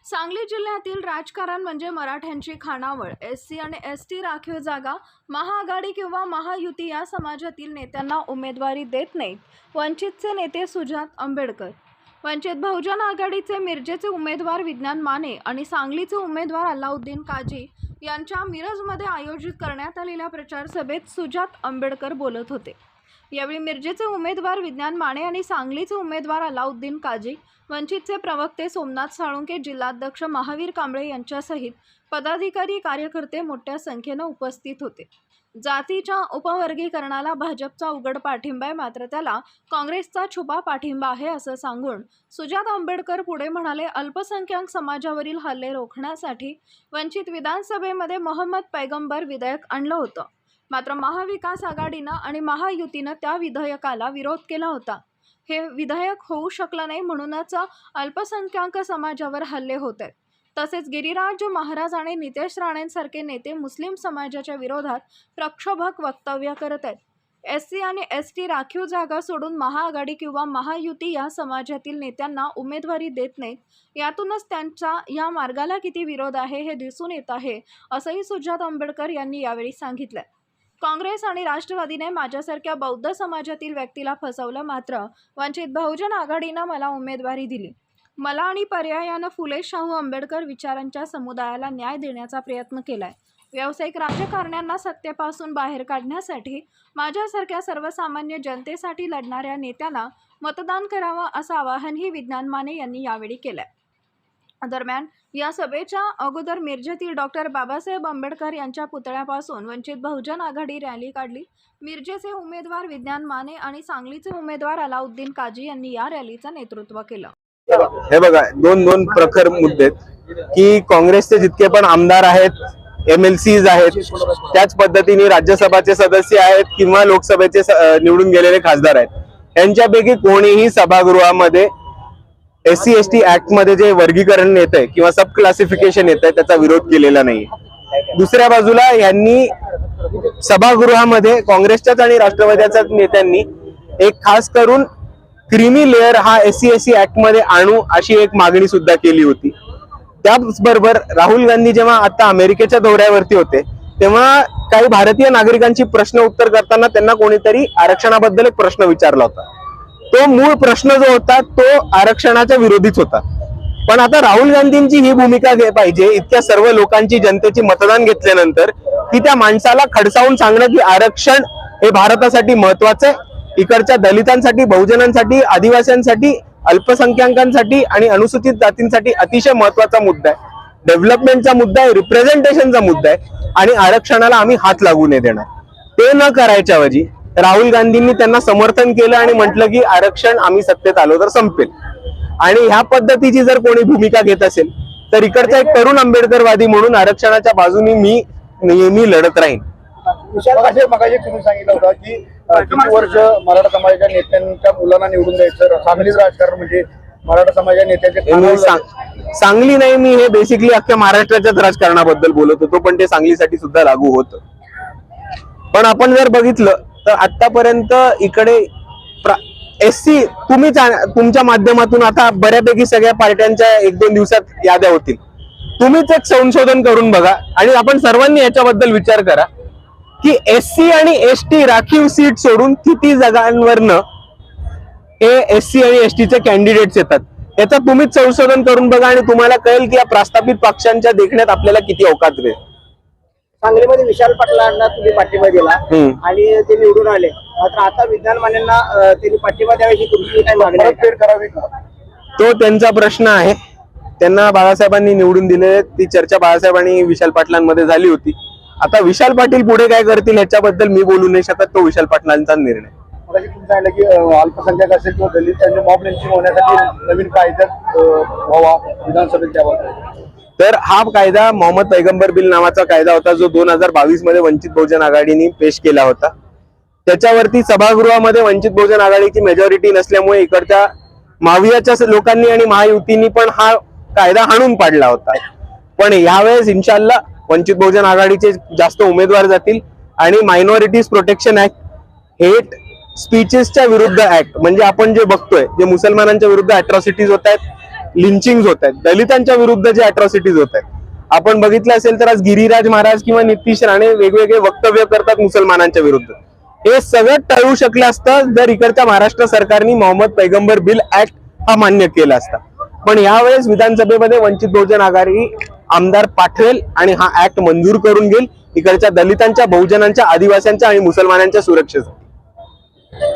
सांगली जिल्ह्यातील राजकारण म्हणजे मराठ्यांची खानावळ. एससी आणि एसटी राखीव जागा महाआघाडी किंवा महायुती या समाजातील नेत्यांना उमेदवारी देत नाहीत. वंचितचे नेते सुजात आंबेडकर, वंचित बहुजन आघाडीचे मिरजेचे उमेदवार विज्ञान माने आणि सांगलीचे उमेदवार अल्लाउद्दीन काजी यांच्या मिरजमध्ये आयोजित करण्यात आलेल्या प्रचार सभेत सुजात आंबेडकर बोलत होते. यावेळी मिरजेचे उमेदवार विज्ञान माने आणि सांगलीचे उमेदवार अल्लाउद्दीन काजी, वंचितचे प्रवक्ते सोमनाथ साळुंके, जिल्हाध्यक्ष महावीर कांबळे यांच्यासहित पदाधिकारी कार्यकर्ते मोठ्या संख्येने उपस्थित होते. जातीच्या उपवर्गीकरणाला भाजपचा उघड पाठिंबा आहे, मात्र त्याला काँग्रेसचा छुपा पाठिंबा आहे असं सांगून सुजात आंबेडकर पुढे म्हणाले, अल्पसंख्याक समाजावरील हल्ले रोखण्यासाठी वंचित विधानसभेमध्ये मोहम्मद पैगंबर विधेयक आणलं होतं, मात्र महाविकास आघाडीनं आणि महायुतीनं त्या विधेयकाला विरोध केला होता. हे विधेयक होऊ शकलं नाही, म्हणूनच अल्पसंख्याक समाजावर हल्ले होत आहेत. तसेच गिरिराज महाराज आणि नितेश राणेंसारखे नेते मुस्लिम समाजाच्या विरोधात प्रक्षोभक वक्तव्य करत आहेत. एससी आणि एसटी राखीव जागा सोडून महाआघाडी किंवा महायुती या समाजातील नेत्यांना उमेदवारी देत नाहीत. यातूनच त्यांचा या मार्गाला किती विरोध आहे हे दिसून येत आहे, असंही सुजात आंबेडकर यांनी यावेळी सांगितलं. काँग्रेस आणि राष्ट्रवादीने माझ्यासारख्या बौद्ध समाजातील व्यक्तीला फसवलं, मात्र वंचित बहुजन आघाडीनं मला उमेदवारी दिली. मला आणि पर्यायानं फुले शाहू आंबेडकर विचारांच्या समुदायाला न्याय देण्याचा प्रयत्न केलाय. व्यावसायिक राजकारण्यांना सत्तेपासून बाहेर काढण्यासाठी माझ्यासारख्या सर्वसामान्य जनतेसाठी लढणाऱ्या नेत्यांना मतदान करावं असं आवाहनही विज्ञान माने यांनी यावेळी केलंय. दरम्यान या सभेच्या अगोदर मिरजेतील डॉक्टर बाबासाहेब आंबेडकर यांच्या पुतळ्यापासून वंचित बहुजन आघाडी रॅली काढली. मिरजेचे उमेदवार विज्ञान माने आणि सांगलीचे उमेदवार अल्लाउद्दीन काजी यांनी या रॅलीचं नेतृत्व केलं. हे बघा, दोन प्रखर मुद्दे आहेत की काँग्रेसचे जितके पण आमदार आहेत, MLCs आहेत, त्याच पद्धतीने राज्यसभाचे सदस्य आहेत किंवा लोकसभेचे निवडून गेलेले खासदार आहेत, यांच्यापैकी कोणीही सभागृहामध्ये SC ST ऍक्ट मध्ये जे वर्गीकरण येत आहे किंवा सब क्लासिफिकेशन येत आहे त्याचा विरोध केलेला नाही. दुसऱ्या बाजूला यांनी सभागृहामध्ये काँग्रेसच्याच आणि राष्ट्रवादीच्या नेत्यांनी एक खास करून क्रीमी लेअर हा SC ST ऍक्ट मध्ये आणू अशी एक मागणी सुद्धा केली होती. त्याचबरोबर राहुल गांधी जेव्हा आता अमेरिकेच्या दौऱ्यावरती होते तेव्हा काही भारतीय नागरिकांची प्रश्न उत्तर करताना त्यांना कोणीतरी आरक्षणाबद्दल एक प्रश्न विचारला होता. तो मूळ प्रश्न जो होता तो आरक्षणाच्या विरोधीच होता. पण आता राहुल गांधींची ही भूमिका पाहिजे, इतक्या सर्व लोकांची जनतेची मतदान घेतल्यानंतर, की त्या माणसाला खडसावून सांगणं की आरक्षण हे भारतासाठी महत्वाचं आहे, इकडच्या दलितांसाठी, बहुजनांसाठी, आदिवासींसाठी, अल्पसंख्याकांसाठी आणि अनुसूचित जातींसाठी अतिशय महत्वाचा मुद्दा आहे, डेव्हलपमेंटचा मुद्दा आहे, रिप्रेझेंटेशनचा मुद्दा आहे आणि आरक्षणाला आम्ही हात लागू नाही देणार. ते न करायच्या ऐवजी राहुल गांधींनी त्यांना समर्थन केलं आणि म्हटलं की आरक्षण आम्ही सत्तेत आलो तर संपेल. आणि ह्या पद्धतीची जर कोणी भूमिका घेत असेल तर इकडचा एक तरुण आंबेडकरवादी म्हणून आरक्षणाच्या बाजूने मी नेहमी लढत राहीन. विशाल पाटील मगाशी तुम्ही सांगितलं होतं की किती वर्ष मराठा समाजाच्या नेत्यांच्या मुलांना निवडून द्यायचं, सांगलीच राजकारण म्हणजे मराठा समाजाच्या नेत्यांचे सांगली नाही, मी हे बेसिकली अख्ख्या महाराष्ट्राच्याच राजकारणाबद्दल बोलत होतो, पण ते सांगलीसाठी सुद्धा लागू होतं. पण आपण जर बघितलं तर आतापर्यंत इकडे SC तुम्ही तुमच्या माध्यमातून आता बऱ्यापैकी सगळ्या पार्ट्यांच्या 1-2 दिवसात याद्या होतील, तुम्हीच एक संशोधन करून बघा आणि आपण सर्वांनी याच्याबद्दल विचार करा की SC आणि ST राखीव सीट सोडून किती जागांवरनं हे SC आणि ST चे कॅन्डिडेट्स येतात. याचा तुम्हीच संशोधन करून बघा आणि तुम्हाला कळेल की या प्रस्थापित पक्षांच्या देखण्यात आपल्याला किती अवकात मिळेल. सांगलीमध्ये विशाल पाटलांना तुम्ही पाठिंबा दिला आणि ते निवडून आले, मात्र आता विज्ञान मानेंना त्यांनी पाठिंबा द्यावी, तुमची काही मागणी फेड करावी का? तो त्यांचा प्रश्न आहे. त्यांना बाळासाहेबांनी निवडून दिले, ती चर्चा बाळासाहेब आणि विशाल पाटलांमध्ये झाली होती. आता विशाल पाटील पुढे काय करतील ह्याच्याबद्दल मी बोलू नाही शकत, तो विशाल पाटलांचा निर्णय. तुम्ही सांगितलं की अल्पसंख्याक असेल किंवा दलित त्यांचे मॉब लिंचिंग होण्यासाठी नवीन कायदा व्हावा विधानसभेत द्यावा. तर हा कायदा मोहम्मद पैगंबर बिल नावाचा कायदा होता जो 2022 मध्ये वंचित बहुजन आघाडीने पेश केला होता. त्याच्यावरती सभागृहामध्ये वंचित बहुजन आघाडीची मेजॉरिटी नसल्यामुळे इकडच्या महावियाच्या लोकांनी आणि महायुतींनी पण हा कायदा हाणून पाडला होता. पण यावेळेस इन्शाल्लाह वंचित बहुजन आघाडीचे जास्त उमेदवार जातील आणि मायनॉरिटीज प्रोटेक्शन ऍक्ट, हेट स्पीचेसच्या विरुद्ध ऍक्ट, म्हणजे आपण जे बघतोय जे मुसलमानांच्या विरुद्ध अॅट्रॉसिटीज होत आहेत, लिंचिंग होत आहेत, दलितांच्या विरुद्ध जे अट्रॉसिटीज होत आहेत, आपण बघितलं असेल तर आज गिरिराज महाराज किंवा नितीश राणे वेगवेगळे वक्तव्य करतात मुसलमानांच्या विरुद्ध. हे सगळं टळू शकलं असतं जर इकडच्या महाराष्ट्र सरकारने मोहम्मद पैगंबर बिल ऍक्ट हा मान्य केला असता. पण यावेळेस विधानसभेमध्ये वंचित बहुजन आघाडी आमदार पाठवेल आणि हा ऍक्ट मंजूर करून घेईल इकडच्या दलितांच्या, बहुजनांच्या, आदिवासींच्या आणि मुसलमानांच्या सुरक्षेचा.